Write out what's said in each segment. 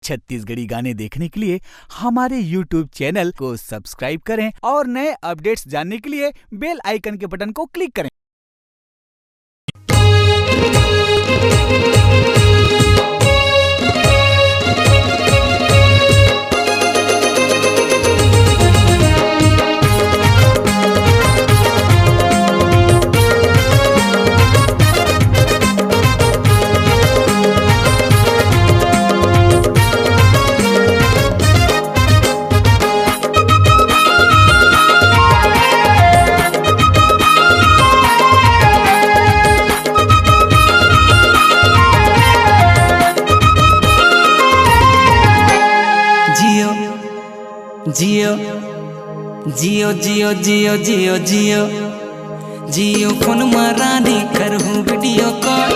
छत्तीसगढ़ी गाने देखने के लिए हमारे YouTube चैनल को सब्सक्राइब करें और नए अपडेट्स जानने के लिए बेल आइकन के बटन को क्लिक करें। जियो जियो जियो जियो जियो जियो जियो फोन मारानी करहूँ वीडियो कॉल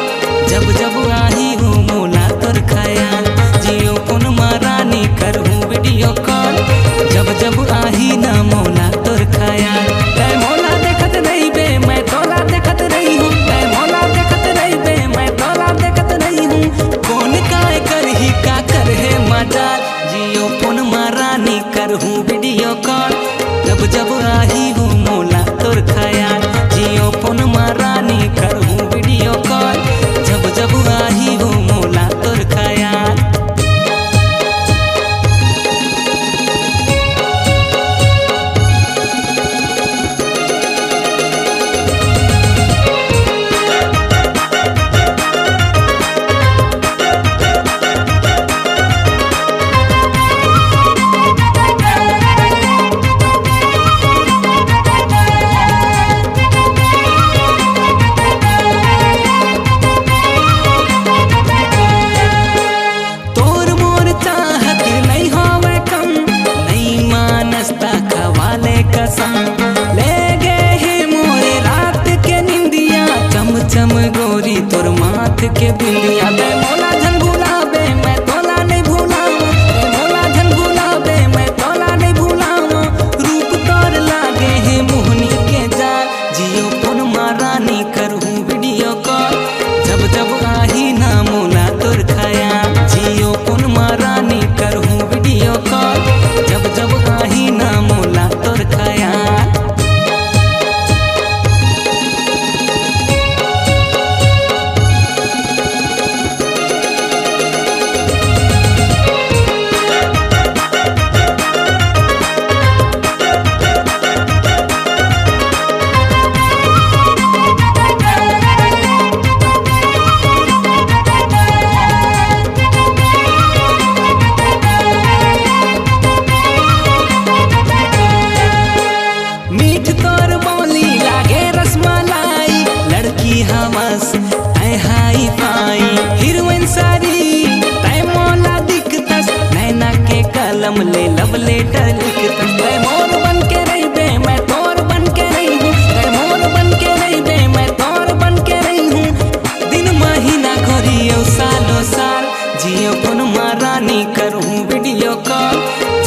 जब जब आही हूँ मोला तोर ख्याल। जियो फोन मारानी करहूँ वीडियो कॉल जब जब आही ना मोला तोर ख्याल। तै मोला देखत नहीं बे मैं तोला देखत नहीं हूँ, तै मोला देखत नहीं बे मैं तोला देखत नहीं हूँ। कौन काय करही का कर है मजाल। जियो फोन मारानी करहूँ वीडियो कॉल जब जब आही हूँ मोला तोर ख्याल। जियो फोन मारानी करहूँ वीडियो कॉल जब जब आही हूँ मोला तोर ख्याल। चम गोरी तोर माथ के बिंदिया बे मोला झन भुलाबे मैं तोला नहीं भुलावा, मोला झन भुलाबे मैं तोला नहीं भुलावा। रूप तोर लागे है मोहनी के जाल। जियो फोन मारानी करहूँ वीडियो कॉल जब जब आही ना मोला तोर ख्याल। जियो फोन मारानी करहूँ वीडियो कॉल जब जब आही ना मोला तोर ख्याल। हमस ऐ हाई फाई हीरोइन सारी तै मोला दिखतस नैना के कलम ले लव लेटर लिखतस। तै मोर बन के रही बे मैं तोर बन के रही हूँ, तै मोर बन के रही बे मैं तोर बन के रही हूँ। दिन महीना घोरियो सालों साल। जियो फोन मारानी करहूँ वीडियो कॉल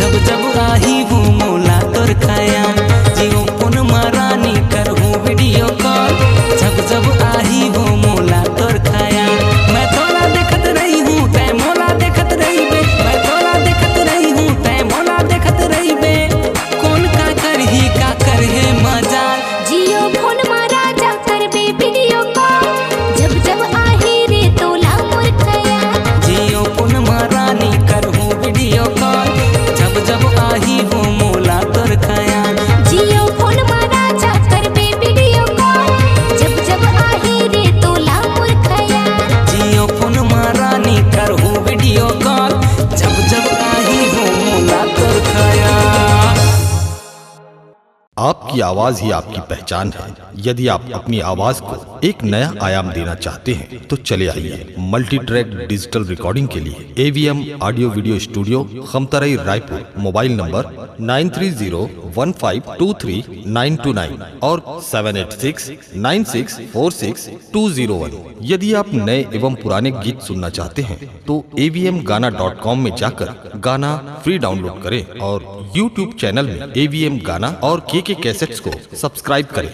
जब जब आही हूँ मोला तोर ख्याल। जियो फोन मारानी करहूँ वीडियो कॉल जब जब आही हूँ मोला तोर ख्याल। मैं तोला देखत रही हूँ तै मोला देखत रही बे, मैं तोला देखत रही हूँ तै मोला देखत रही बे। कौन का करही का कर है मजाल। जियो फोन मारा जा कर बे वीडियो कॉल जब जब आही रे तोला मोर ख्याल। जियो फोन मारानी करहूँ वीडियो कॉल जब जब आही हूँ मोला तोर ख्याल। जियो फोन मारा जा कर बे वीडियो कॉल जब जब आही रे तोला मोर ख्याल। जियो फोन मारानी करहूँ वीडियो कॉल जब जब आही हूँ मोला तोर ख्याल। आपकी आवाज ही आपकी पहचान है। यदि आप अपनी आवाज को एक नया आयाम देना चाहते हैं तो चले आइए मल्टी ट्रैक डिजिटल रिकॉर्डिंग के लिए AVM audio video studio Khamtarai Raipur. Mobile number 9301523929 और 7869646201। यदि आप नए एवं पुराने गीत सुनना चाहते हैं तो avmgana.com में जाकर गाना फ्री डाउनलोड करें और YouTube चैनल में AVM गाना और KK कैसेट्स को सब्सक्राइब करें।